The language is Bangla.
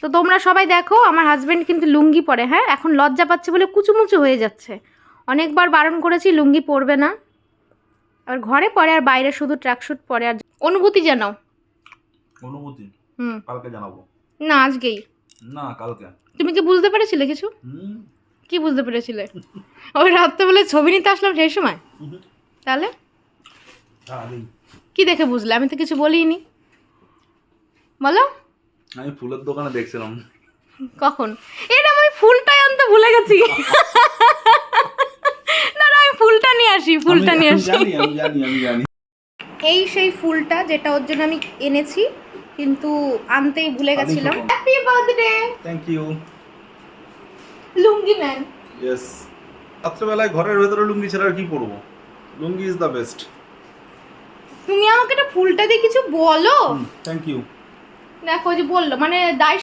তো তোমরা সবাই দেখো, আমার হাজব্যান্ড কিন্তু লুঙ্গি পরে, হ্যাঁ, এখন লজ্জা পাচ্ছে বলে কুচুমুচু হয়ে যাচ্ছে। অনেকবার বারণ করেছি লুঙ্গি পরবে না, আর ঘরে পরে আর বাইরে শুধু ট্র্যাকস্যুট পরে। আর অনুভূতি জানাও। অনুভূতি হুম। কালকে জানাবো। না, আজকেই। না, কালকে। তুমি কি বুঝতে পেরেছিলে কিছু? কি বুঝতে পেরেছিলে? ওই রাত্রেবেলা ছবি নিতে আসলাম সেই সময়? তাহলে কি দেখে বুঝলে? আমি তো কিছু বলিনি। বলো। আমি ফুলের দোকানে দেখছিলাম। কখন? এটা আমি ফুলটাই আনতে ভুলে গেছি। না না, আমি ফুলটা নিয়ে আসি, ফুলটা নিয়ে আসি। আমি জানি। এই সেই ফুলটা যেটা ওর জন্য আমি এনেছি, কিন্তু আনতেই ভুলে গেছিলাম। Happy birthday. Thank you. Lungi man. Yes. রাত্রেবেলায় ঘরের ভেতরে লুঙ্গি ছাড়া আর কি পরবো? Lungi is the best. তুমি আমাকে একটা ফুলটা দিয়ে কিছু বলো। Thank you. দেখো যে বললো, মানে দায়